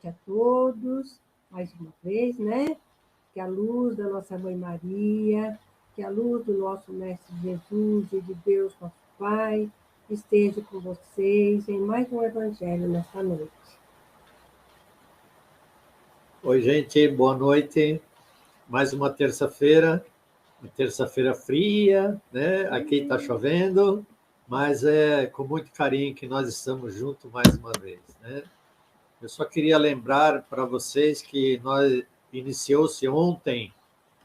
noite a todos, mais uma vez, né? Que a luz da nossa Mãe Maria, que a luz do nosso Mestre Jesus e de Deus, nosso Pai, esteja com vocês em mais um Evangelho nesta noite. Oi, gente, boa noite. Mais uma terça-feira fria, né? Aqui está chovendo, mas é com muito carinho que nós estamos juntos mais uma vez, né? Eu só queria lembrar para vocês que iniciou-se ontem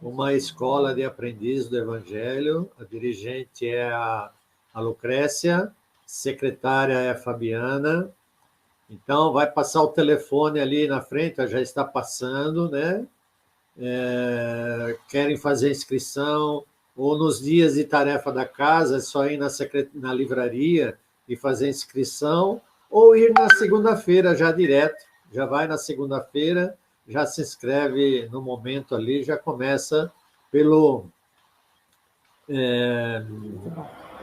uma escola de aprendiz do Evangelho. A dirigente é a Lucrécia, secretária é a Fabiana. Então, vai passar o telefone ali na frente, já está passando, né? Querem fazer inscrição, ou nos dias de tarefa da casa, é só ir na livraria e fazer inscrição, ou ir na segunda-feira já direto, já vai na segunda-feira, já se inscreve no momento ali, já começa pelo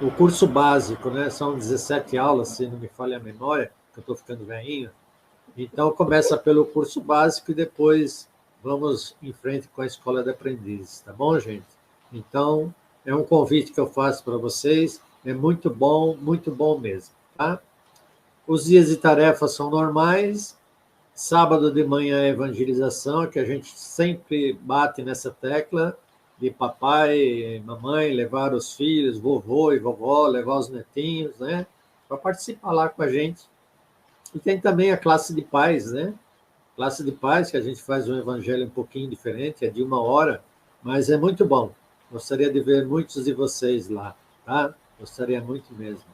o curso básico, né? São 17 aulas, se não me falha a memória, que eu estou ficando velhinho. Então, começa pelo curso básico e depois vamos em frente com a escola de aprendizes, tá bom, gente? Então, é um convite que eu faço para vocês, é muito bom mesmo, tá? Os dias de tarefa são normais, sábado de manhã é evangelização, que a gente sempre bate nessa tecla de papai e mamãe levar os filhos, vovô e vovó, levar os netinhos, né? Para participar lá com a gente. E tem também a classe de pais, né? Classe de pais, que a gente faz um evangelho um pouquinho diferente, é de 1 hora, mas é muito bom. Gostaria de ver muitos de vocês lá, tá? Gostaria muito mesmo.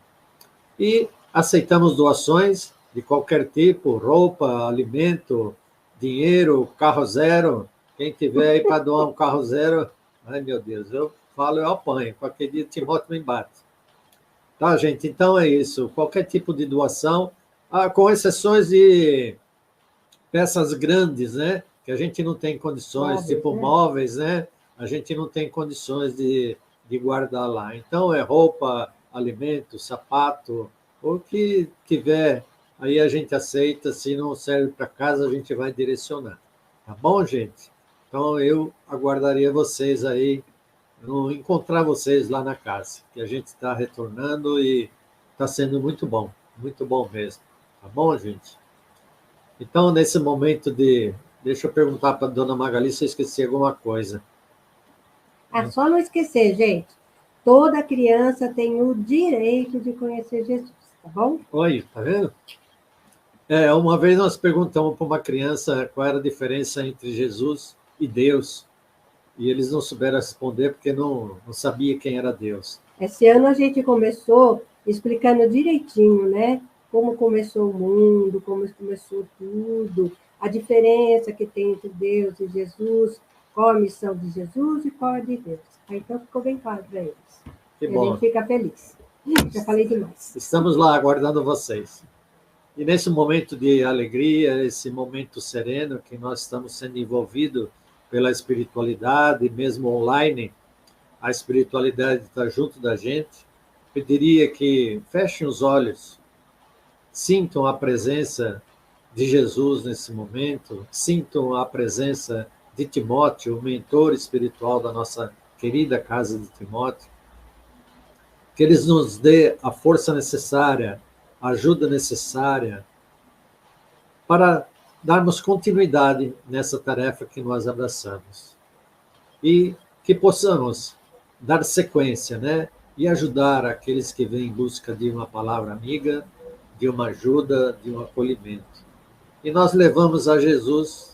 E aceitamos doações de qualquer tipo, roupa, alimento, dinheiro, carro zero. Quem tiver aí para doar um carro zero, ai meu Deus, eu falo, eu apanho. Qualquer dia Timóteo me bate. Tá, gente? Então é isso. Qualquer tipo de doação, com exceções de peças grandes, né? Que a gente não tem condições, tipo móveis, né? A gente não tem condições de guardar lá. Então, é roupa, alimento, sapato, o que tiver, aí a gente aceita. Se não serve para casa, a gente vai direcionar. Tá bom, gente? Então, eu aguardaria vocês aí, encontrar vocês lá na casa, que a gente está retornando e está sendo muito bom mesmo. Tá bom, gente? Então, nesse momento deixa eu perguntar para a dona Magali se eu esqueci alguma coisa. Só não esquecer, gente. Toda criança tem o direito de conhecer Jesus, tá bom? Oi, tá vendo? Uma vez nós perguntamos para uma criança qual era a diferença entre Jesus e Deus, e eles não souberam responder porque não sabia quem era Deus. Esse ano a gente começou explicando direitinho, né? Como começou o mundo, como começou tudo, a diferença que tem entre Deus e Jesus, qual a missão de Jesus e qual a de Deus. Então ficou bem claro para eles. Que bom. A gente fica feliz. Já falei demais. Estamos lá aguardando vocês. E nesse momento de alegria, esse momento sereno que nós estamos sendo envolvidos pela espiritualidade, mesmo online, a espiritualidade está junto da gente, pediria que fechem os olhos, sintam a presença de Jesus nesse momento, sintam a presença de Timóteo, o mentor espiritual da nossa querida casa de Timóteo, que eles nos dê a força necessária, a ajuda necessária para darmos continuidade nessa tarefa que nós abraçamos. E que possamos dar sequência, né? E ajudar aqueles que vêm em busca de uma palavra amiga, de uma ajuda, de um acolhimento. E nós levamos a Jesus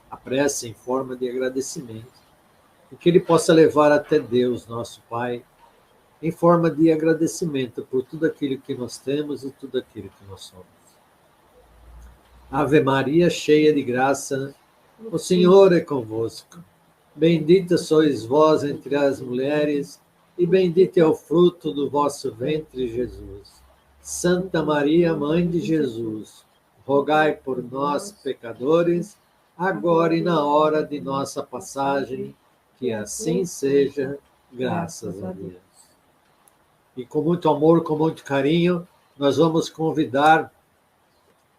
a prece em forma de agradecimento, e que ele possa levar até Deus, nosso Pai, em forma de agradecimento por tudo aquilo que nós temos e tudo aquilo que nós somos. Ave Maria, cheia de graça, o Senhor é convosco. Bendita sois vós entre as mulheres, e bendito é o fruto do vosso ventre, Jesus. Santa Maria, Mãe de Jesus, rogai por nós, pecadores, agora e na hora de nossa passagem, que assim seja, graças a Deus. E com muito amor, com muito carinho, nós vamos convidar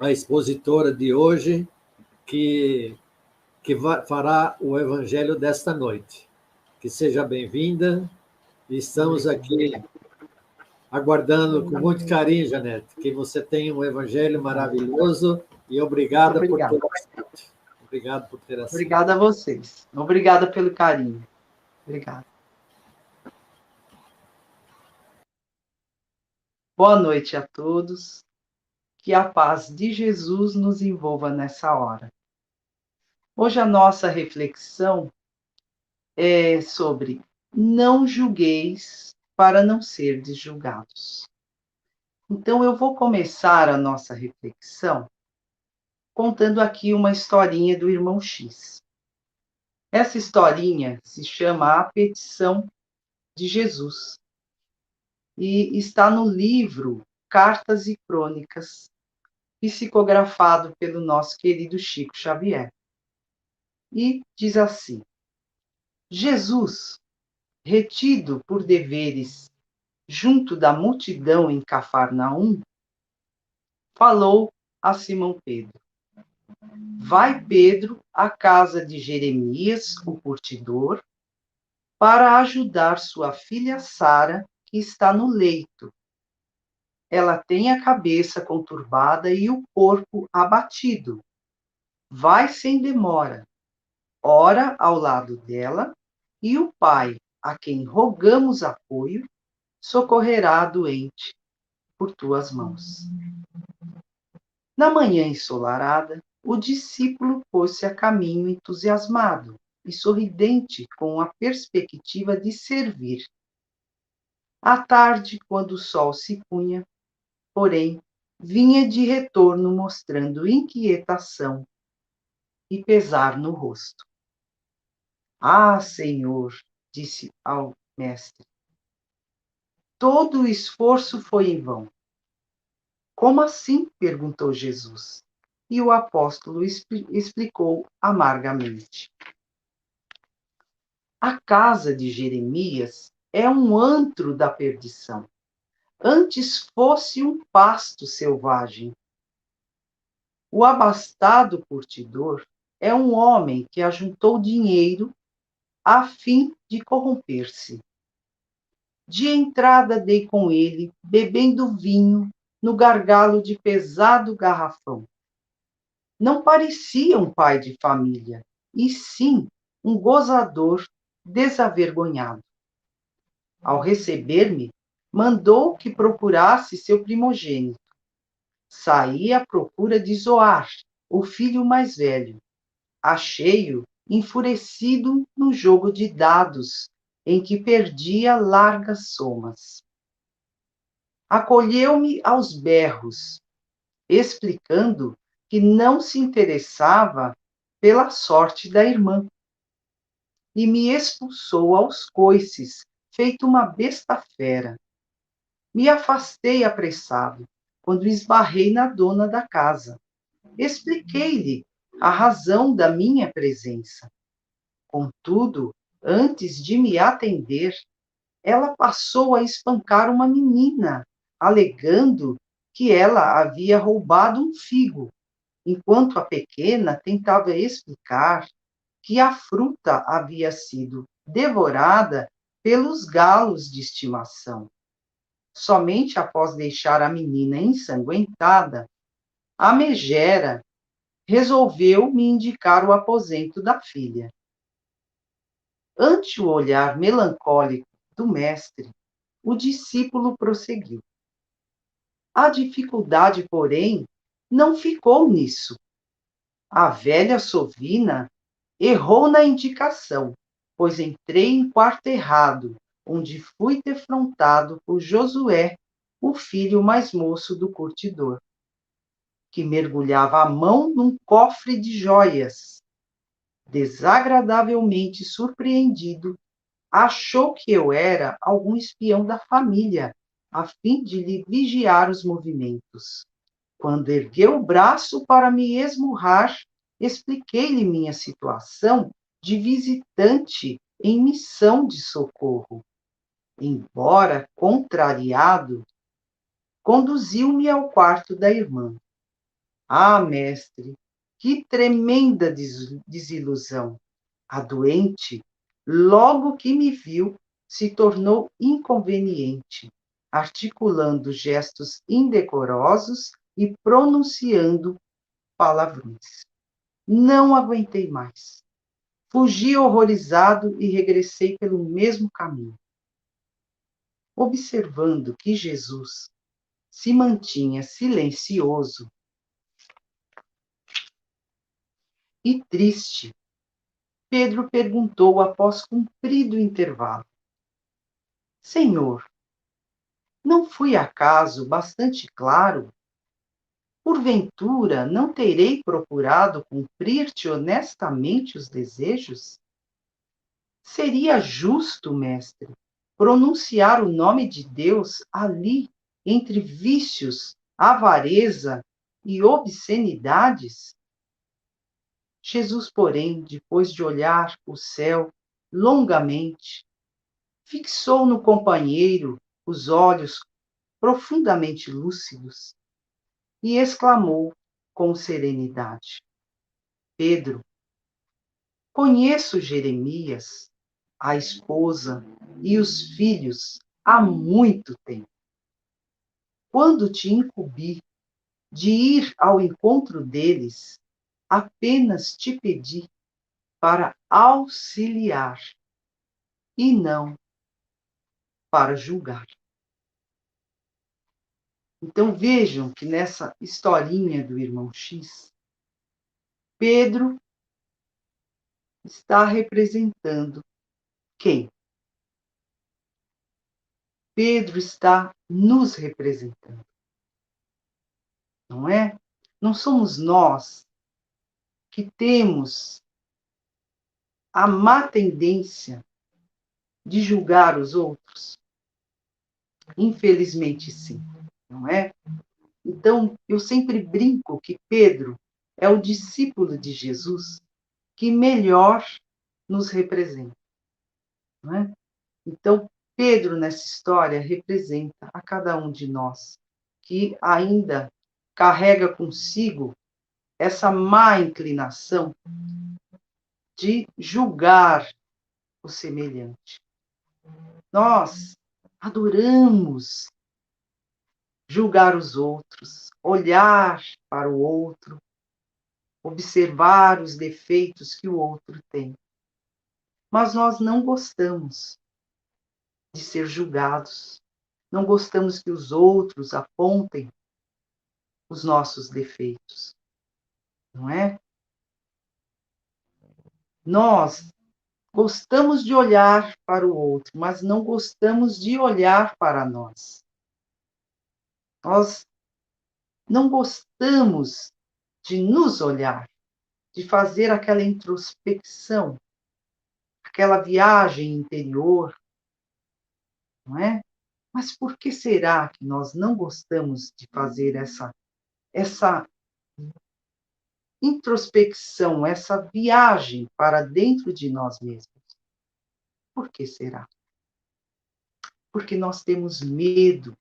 a expositora de hoje, que fará o evangelho desta noite. Que seja bem-vinda. Estamos aqui aguardando com muito carinho, Janete, que você tenha um evangelho maravilhoso e obrigada por ter aceito. Obrigado por ter aceito. Obrigada a vocês. Obrigada pelo carinho. Obrigada. Boa noite a todos. Que a paz de Jesus nos envolva nessa hora. Hoje a nossa reflexão é sobre não julgueis para não serdes julgados. Então eu vou começar a nossa reflexão contando aqui uma historinha do irmão X. Essa historinha se chama A Petição de Jesus e está no livro Cartas e Crônicas, psicografado pelo nosso querido Chico Xavier. E diz assim: Jesus, retido por deveres junto da multidão em Cafarnaum, falou a Simão Pedro: vai, Pedro, à casa de Jeremias, o curtidor, para ajudar sua filha Sara, que está no leito. Ela tem a cabeça conturbada e o corpo abatido. Vai sem demora, ora ao lado dela, e o Pai, a quem rogamos apoio, socorrerá a doente por tuas mãos. Na manhã ensolarada, o discípulo pôs-se a caminho entusiasmado e sorridente com a perspectiva de servir. À tarde, quando o sol se punha, porém, vinha de retorno mostrando inquietação e pesar no rosto. Ah, Senhor, disse ao mestre, todo o esforço foi em vão. Como assim? Perguntou Jesus. E o apóstolo explicou amargamente. A casa de Jeremias é um antro da perdição. Antes fosse um pasto selvagem. O abastado curtidor é um homem que ajuntou dinheiro a fim de corromper-se. De entrada dei com ele, bebendo vinho, no gargalo de pesado garrafão. Não parecia um pai de família, e sim um gozador desavergonhado. Ao receber-me, mandou que procurasse seu primogênito. Saí à procura de Zoar, o filho mais velho. Achei-o enfurecido no jogo de dados, em que perdia largas somas. Acolheu-me aos berros, explicando que não se interessava pela sorte da irmã, e me expulsou aos coices, feito uma besta fera. Me afastei apressado, quando esbarrei na dona da casa. Expliquei-lhe a razão da minha presença. Contudo, antes de me atender, ela passou a espancar uma menina, alegando que ela havia roubado um figo, enquanto a pequena tentava explicar que a fruta havia sido devorada pelos galos de estimação. Somente após deixar a menina ensanguentada, a megera resolveu me indicar o aposento da filha. Ante o olhar melancólico do mestre, o discípulo prosseguiu. A dificuldade, porém, não ficou nisso. A velha sovina errou na indicação, pois entrei em quarto errado, onde fui defrontado por Josué, o filho mais moço do curtidor, que mergulhava a mão num cofre de joias. Desagradavelmente surpreendido, achou que eu era algum espião da família, a fim de lhe vigiar os movimentos. Quando ergueu o braço para me esmurrar, expliquei-lhe minha situação de visitante em missão de socorro. Embora contrariado, conduziu-me ao quarto da irmã. Ah, mestre, Que tremenda desilusão! A doente, logo que me viu, se tornou inconveniente, articulando gestos indecorosos e pronunciando palavrões. Não aguentei mais. Fugi horrorizado e regressei pelo mesmo caminho. Observando que Jesus se mantinha silencioso e triste, Pedro perguntou após comprido intervalo: Senhor, não fui acaso bastante claro? Porventura, não terei procurado cumprir-te honestamente os desejos? Seria justo, mestre, pronunciar o nome de Deus ali, entre vícios, avareza e obscenidades? Jesus, porém, depois de olhar o céu longamente, fixou no companheiro os olhos profundamente lúcidos e exclamou com serenidade: Pedro, conheço Jeremias, a esposa e os filhos há muito tempo. Quando te incumbi de ir ao encontro deles, apenas te pedi para auxiliar e não para julgar. Então vejam que nessa historinha do irmão X, Pedro está representando quem? Pedro está nos representando, não é? Não somos nós que temos a má tendência de julgar os outros? Infelizmente, sim, não é? Então, eu sempre brinco que Pedro é o discípulo de Jesus que melhor nos representa, não é? Então, Pedro, nessa história, representa a cada um de nós que ainda carrega consigo essa má inclinação de julgar o semelhante. Nós adoramos julgar os outros, olhar para o outro, observar os defeitos que o outro tem. Mas nós não gostamos de ser julgados, não gostamos que os outros apontem os nossos defeitos, não é? Nós gostamos de olhar para o outro, mas não gostamos de olhar para nós. Nós não gostamos de nos olhar, de fazer aquela introspecção, aquela viagem interior, não é? Mas por que será que nós não gostamos de fazer essa introspecção, essa viagem para dentro de nós mesmos? Por que será? Porque nós temos medo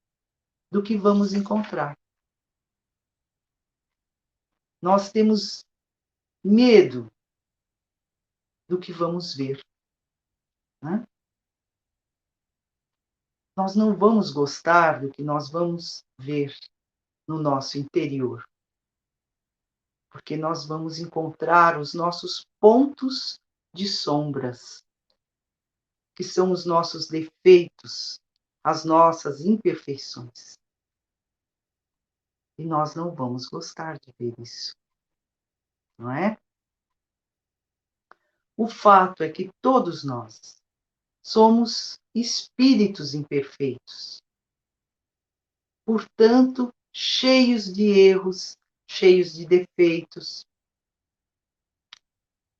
do que vamos encontrar. Nós temos medo do que vamos ver, né? Nós não vamos gostar do que nós vamos ver no nosso interior, porque nós vamos encontrar os nossos pontos de sombras, que são os nossos defeitos, as nossas imperfeições. E nós não vamos gostar de ver isso, não é? O fato é que todos nós somos espíritos imperfeitos, portanto, cheios de erros, cheios de defeitos,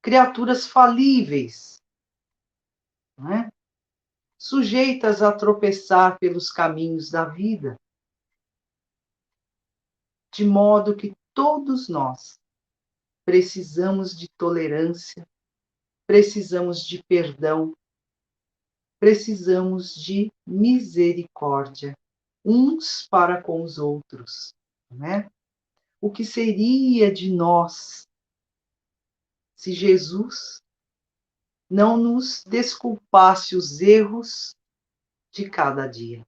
criaturas falíveis, não é? Sujeitas a tropeçar pelos caminhos da vida, de modo que todos nós precisamos de tolerância, precisamos de perdão, precisamos de misericórdia, uns para com os outros, né? O que seria de nós se Jesus não nos desculpasse os erros de cada dia?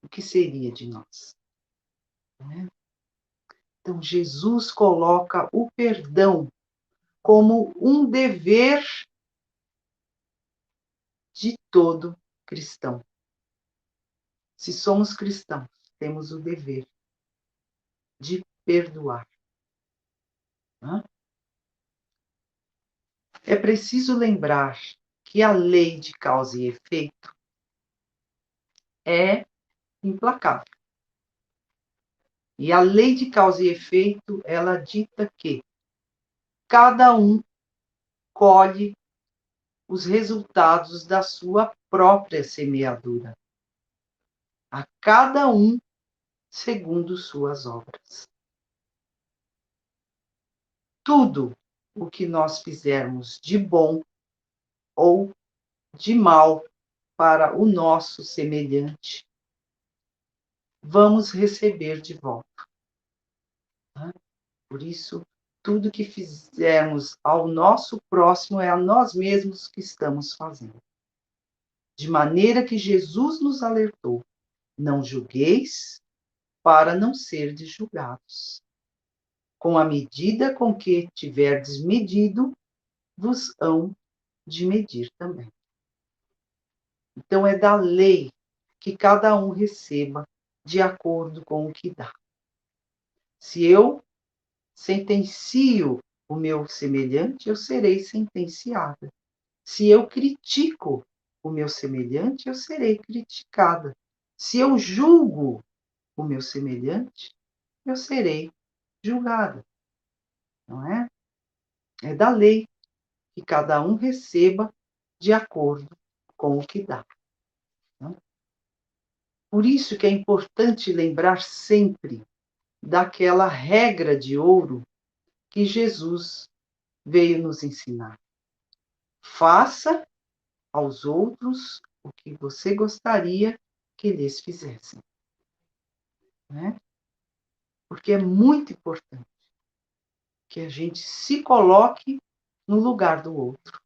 O que seria de nós? Então, Jesus coloca o perdão como um dever de todo cristão. Se somos cristãos, temos o dever de perdoar. É preciso lembrar que a lei de causa e efeito é implacável. E a lei de causa e efeito, ela dita que cada um colhe os resultados da sua própria semeadura. A cada um segundo suas obras. Tudo o que nós fizermos de bom ou de mal para o nosso semelhante, vamos receber de volta. Por isso, tudo que fizermos ao nosso próximo é a nós mesmos que estamos fazendo. De maneira que Jesus nos alertou: não julgueis para não serdes julgados. Com a medida com que tiverdes medido, vos hão de medir também. Então é da lei que cada um receba de acordo com o que dá. Se eu sentencio o meu semelhante, eu serei sentenciada. Se eu critico o meu semelhante, eu serei criticada. Se eu julgo o meu semelhante, eu serei julgada. Não é? É da lei que cada um receba de acordo com o que dá. Por isso que é importante lembrar sempre daquela regra de ouro que Jesus veio nos ensinar. Faça aos outros o que você gostaria que lhes fizessem. Né? Porque é muito importante que a gente se coloque no lugar do outro.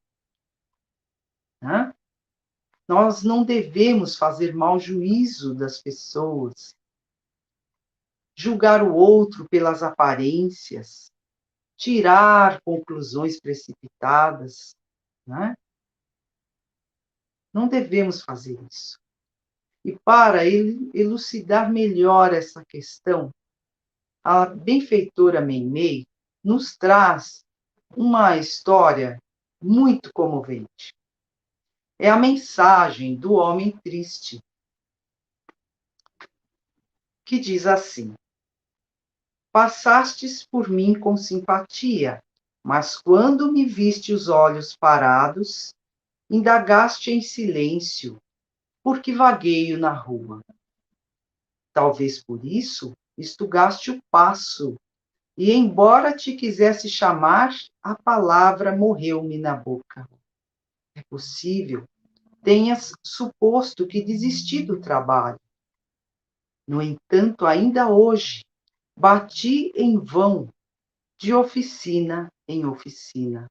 Né? Nós não devemos fazer mau juízo das pessoas, julgar o outro pelas aparências, tirar conclusões precipitadas. Né? Não devemos fazer isso. E para elucidar melhor essa questão, a benfeitora Meimei nos traz uma história muito comovente. É a mensagem do homem triste, que diz assim: passastes por mim com simpatia, mas quando me viste os olhos parados, indagaste em silêncio, porque vagueio na rua. Talvez por isso estugaste o passo, e embora te quisesse chamar, a palavra morreu-me na boca. É possível tenhas suposto que desisti do trabalho. No entanto, ainda hoje, bati em vão, de oficina em oficina.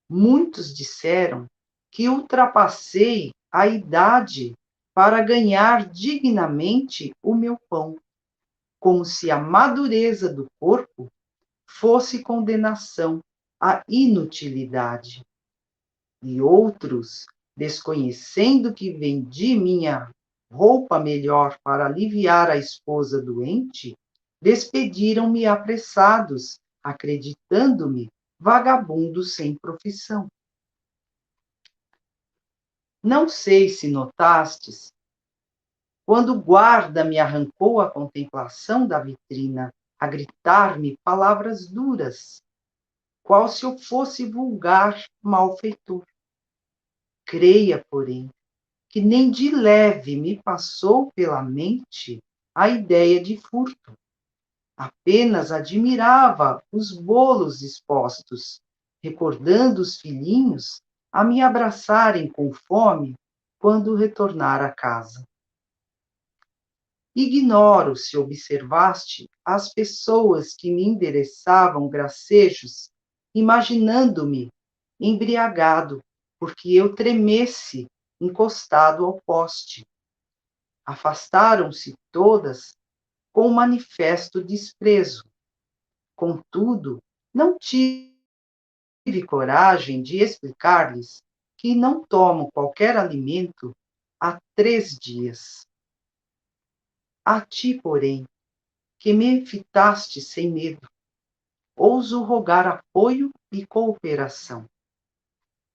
Muitos disseram que ultrapassei a idade para ganhar dignamente o meu pão, como se a madureza do corpo fosse condenação à inutilidade. E outros, desconhecendo que vendi minha roupa melhor para aliviar a esposa doente, despediram-me apressados, acreditando-me vagabundo sem profissão. Não sei se notastes, quando o guarda me arrancou a contemplação da vitrina, a gritar-me palavras duras, qual se eu fosse vulgar malfeitor. Creia, porém, que nem de leve me passou pela mente a ideia de furto. Apenas admirava os bolos expostos, recordando os filhinhos a me abraçarem com fome quando retornar a casa. Ignoro se observaste as pessoas que me endereçavam gracejos imaginando-me embriagado, porque eu tremesse encostado ao poste. Afastaram-se todas com manifesto desprezo. Contudo, não tive coragem de explicar-lhes que não tomo qualquer alimento há 3 dias. A ti, porém, que me fitaste sem medo, ouso rogar apoio e cooperação.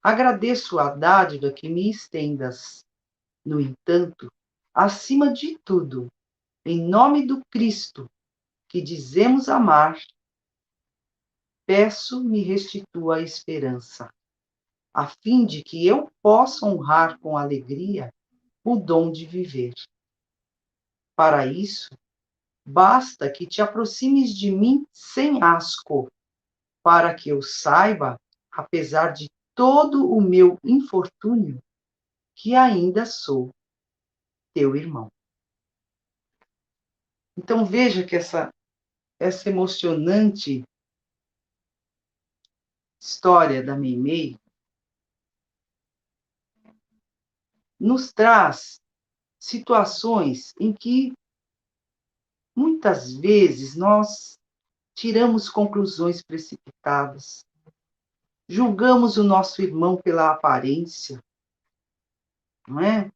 Agradeço a dádiva que me estendas. No entanto, acima de tudo, em nome do Cristo, que dizemos amar, peço me restitua a esperança, a fim de que eu possa honrar com alegria o dom de viver. Para isso, basta que te aproximes de mim sem asco, para que eu saiba, apesar de todo o meu infortúnio, que ainda sou teu irmão. Então veja que essa emocionante história da Meimei nos traz situações em que muitas vezes nós tiramos conclusões precipitadas, julgamos o nosso irmão pela aparência, não é?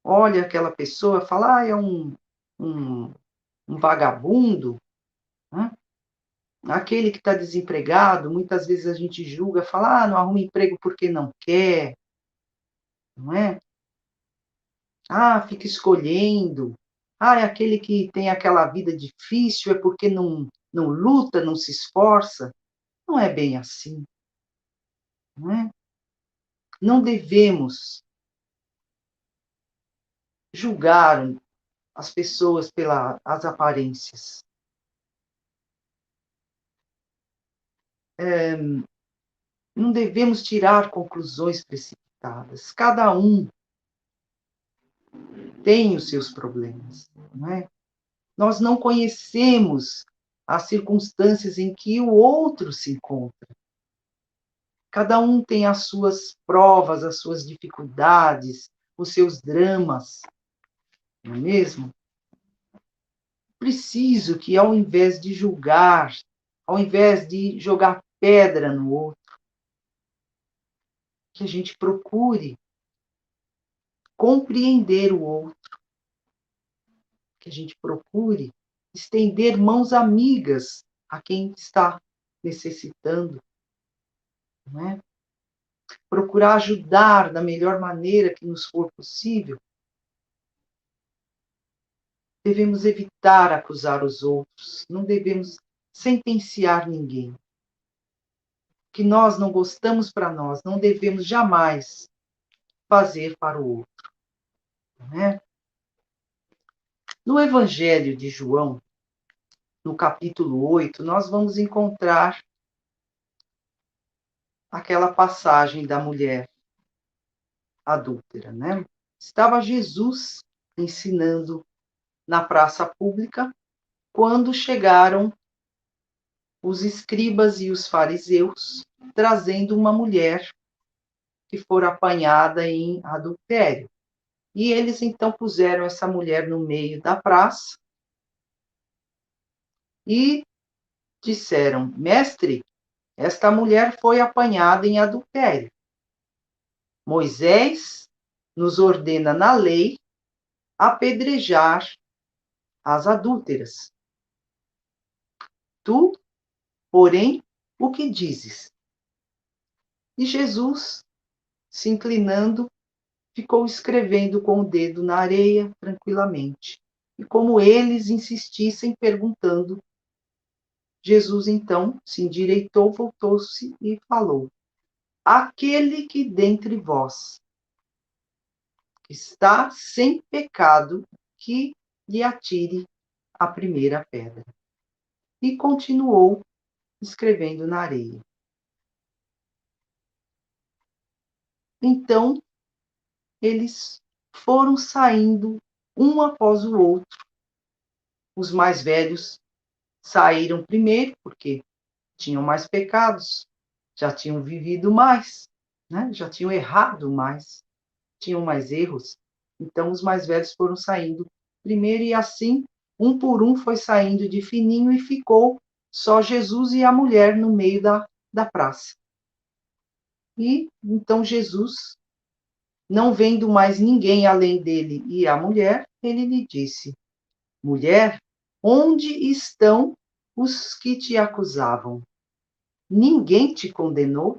Olha aquela pessoa, fala, é um vagabundo, né? Aquele que está desempregado, muitas vezes a gente julga, fala, não arruma emprego porque não quer, não é? Fica escolhendo. É aquele que tem aquela vida difícil, é porque não luta, não se esforça. Não é bem assim, não é? Não devemos julgar as pessoas pelas aparências. Não devemos tirar conclusões precipitadas. Cada um tem os seus problemas, não é? Nós não conhecemos as circunstâncias em que o outro se encontra. Cada um tem as suas provas, as suas dificuldades, os seus dramas, não é mesmo? Preciso que, ao invés de julgar, ao invés de jogar pedra no outro, que a gente procure compreender o outro, que a gente procure estender mãos amigas a quem está necessitando, não é? Procurar ajudar da melhor maneira que nos for possível. Devemos evitar acusar os outros, não devemos sentenciar ninguém. O que nós não gostamos para nós, não devemos jamais fazer para o outro. Não é? No Evangelho de João, no capítulo 8, nós vamos encontrar aquela passagem da mulher adúltera, né? Estava Jesus ensinando na praça pública quando chegaram os escribas e os fariseus trazendo uma mulher que fora apanhada em adultério. E eles então puseram essa mulher no meio da praça e disseram: Mestre, esta mulher foi apanhada em adultério. Moisés nos ordena na lei apedrejar as adúlteras. Tu, porém, o que dizes? E Jesus, se inclinando, ficou escrevendo com o dedo na areia tranquilamente. E como eles insistissem perguntando, Jesus então se endireitou, voltou-se e falou: Aquele que dentre vós está sem pecado, que lhe atire a primeira pedra. E continuou escrevendo na areia. Então, eles foram saindo um após o outro. Os mais velhos saíram primeiro, porque tinham mais pecados. já tinham vivido mais, né? Já tinham errado mais, tinham mais erros. Então, os mais velhos foram saindo primeiro e assim, um por um, foi saindo de fininho e ficou só Jesus e a mulher no meio da praça. E então Jesus, não vendo mais ninguém além dele e a mulher, ele lhe disse: mulher, onde estão os que te acusavam? Ninguém te condenou?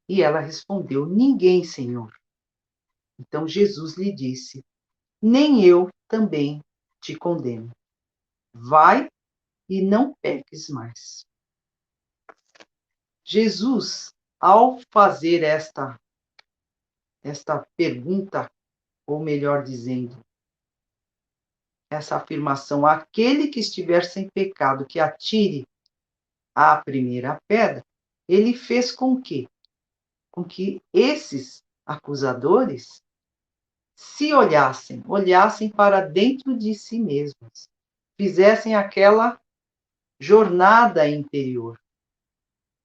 E ela respondeu: ninguém, Senhor. Então Jesus lhe disse: nem eu também te condeno. Vai e não peques mais. Jesus, ao fazer esta pergunta, ou melhor dizendo, essa afirmação, aquele que estiver sem pecado, que atire a primeira pedra, ele fez com que esses acusadores se olhassem para dentro de si mesmos, fizessem aquela jornada interior,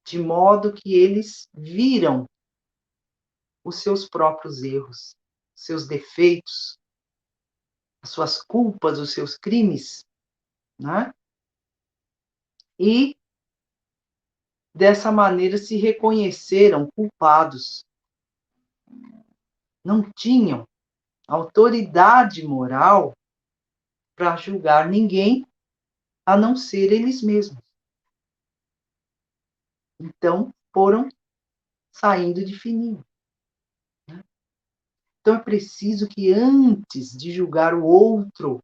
de modo que eles viram os seus próprios erros, seus defeitos, as suas culpas, os seus crimes, né? E dessa maneira se reconheceram culpados. Não tinham autoridade moral para julgar ninguém a não ser eles mesmos. Então, foram saindo de fininho. Então, é preciso que antes de julgar o outro,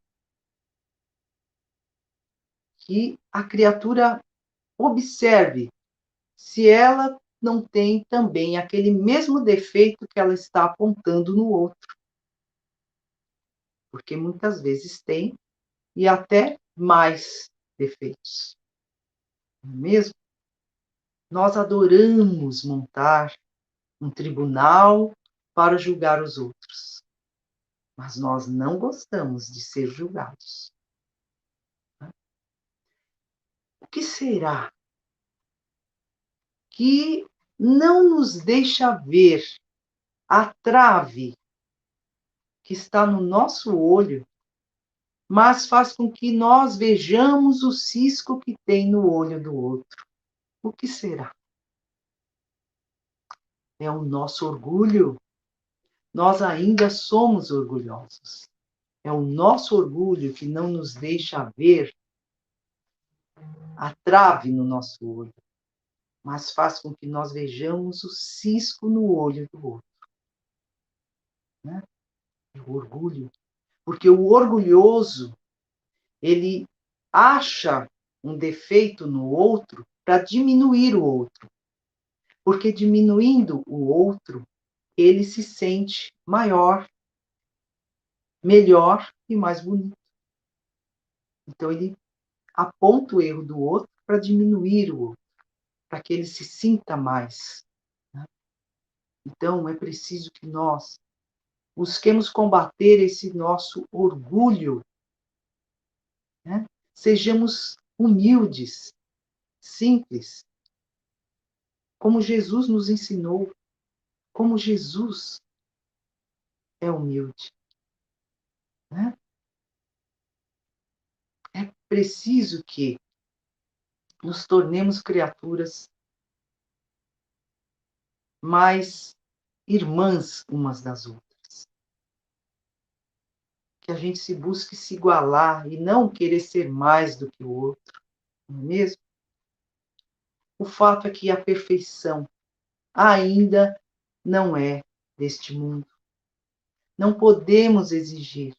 que a criatura observe se ela não tem também aquele mesmo defeito que ela está apontando no outro. Porque muitas vezes tem, e até mais defeitos. Não é mesmo? Nós adoramos montar um tribunal para julgar os outros, mas nós não gostamos de ser julgados. O que será que não nos deixa ver a trave que está no nosso olho, mas faz com que nós vejamos o cisco que tem no olho do outro? O que será? É o nosso orgulho. Nós ainda somos orgulhosos. É o nosso orgulho que não nos deixa ver a trave no nosso olho, mas faz com que nós vejamos o cisco no olho do outro. Né? É o orgulho. Porque o orgulhoso, ele acha um defeito no outro para diminuir o outro. Porque diminuindo o outro, ele se sente maior, melhor e mais bonito. Então, ele aponta o erro do outro para diminuir o outro, para que ele se sinta mais. Né? Então, é preciso que nós busquemos combater esse nosso orgulho. Né? Sejamos humildes, simples, como Jesus nos ensinou, como Jesus é humilde. Né? É preciso que nos tornemos criaturas mais irmãs umas das outras. Que a gente se busque se igualar e não querer ser mais do que o outro, não é mesmo? O fato é que a perfeição ainda não é deste mundo. Não podemos exigir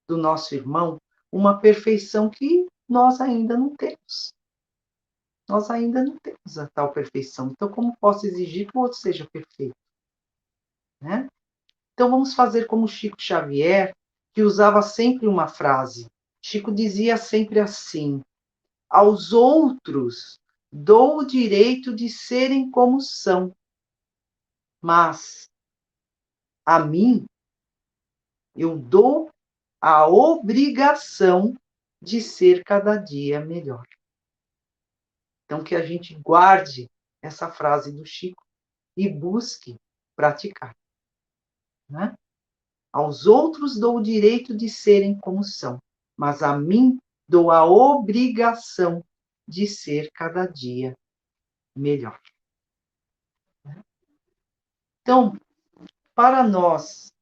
do nosso irmão uma perfeição que nós ainda não temos. Nós ainda não temos a tal perfeição. Então, como posso exigir que o outro seja perfeito? Né? Então, vamos fazer como Chico Xavier, que usava sempre uma frase. Chico dizia sempre assim: aos outros dou o direito de serem como são, mas a mim eu dou a obrigação de ser cada dia melhor. Então, que a gente guarde essa frase do Chico e busque praticar, né? Aos outros dou o direito de serem como são, mas a mim dou a obrigação de ser cada dia melhor. Então, para nós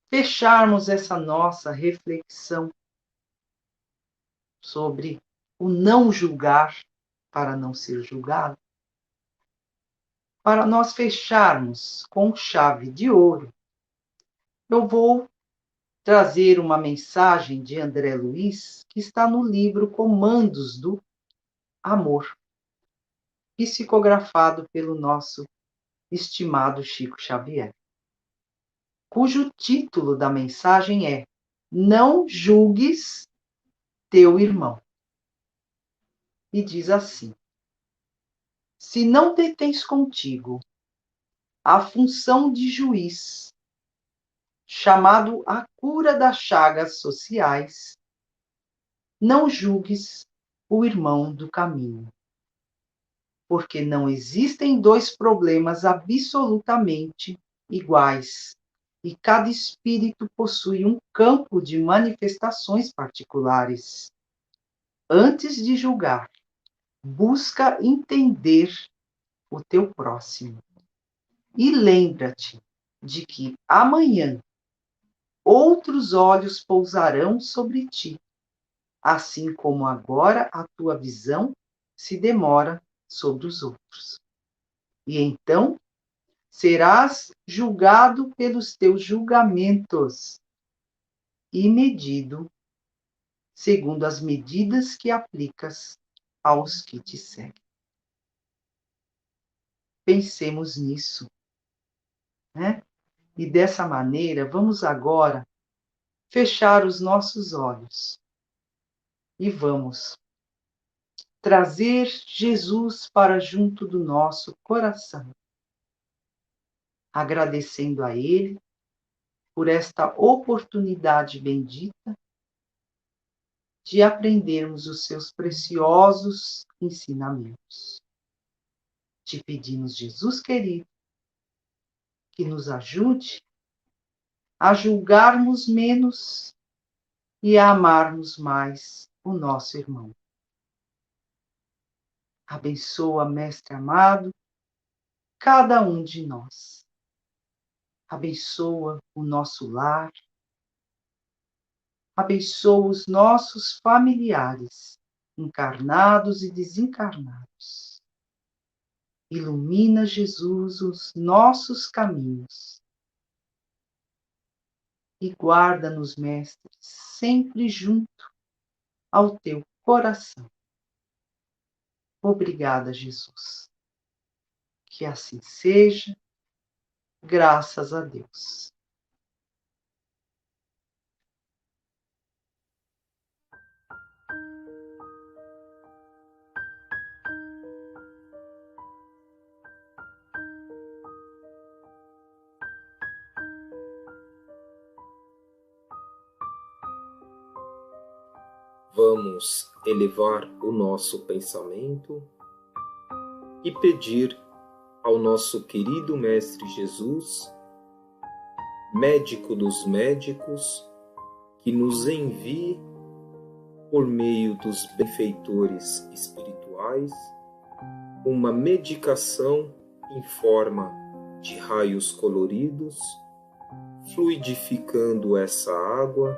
fecharmos essa nossa reflexão sobre o não julgar para não ser julgado, para nós fecharmos com chave de ouro, eu vou trazer uma mensagem de André Luiz, que está no livro Comandos do Amor, psicografado pelo nosso estimado Chico Xavier, cujo título da mensagem é Não julgues teu irmão. E diz assim: se não detens contigo a função de juiz, chamado a cura das chagas sociais, não julgues o irmão do caminho, porque não existem dois problemas absolutamente iguais, e cada espírito possui um campo de manifestações particulares. Antes de julgar, busca entender o teu próximo. E lembra-te de que amanhã outros olhos pousarão sobre ti, assim como agora a tua visão se demora sobre os outros. E então serás julgado pelos teus julgamentos e medido segundo as medidas que aplicas aos que te seguem. Pensemos nisso, né? E dessa maneira, vamos agora fechar os nossos olhos e vamos trazer Jesus para junto do nosso coração, agradecendo a Ele por esta oportunidade bendita de aprendermos os seus preciosos ensinamentos. Te pedimos, Jesus querido, que nos ajude a julgarmos menos e a amarmos mais o nosso irmão. Abençoa, Mestre amado, cada um de nós. Abençoa o nosso lar. Abençoa os nossos familiares, encarnados e desencarnados. Ilumina, Jesus, os nossos caminhos. E guarda-nos, Mestre, sempre junto ao teu coração. Obrigada, Jesus. Que assim seja, graças a Deus. Vamos elevar o nosso pensamento e pedir ao nosso querido Mestre Jesus, médico dos médicos, que nos envie, por meio dos benfeitores espirituais, uma medicação em forma de raios coloridos, fluidificando essa água,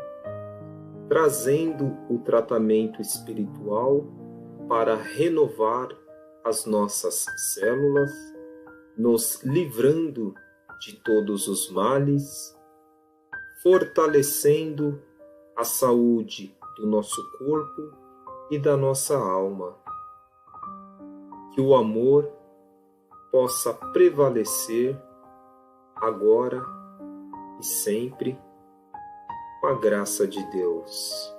trazendo o tratamento espiritual para renovar as nossas células, nos livrando de todos os males, fortalecendo a saúde do nosso corpo e da nossa alma. Que o amor possa prevalecer agora e sempre, com a graça de Deus.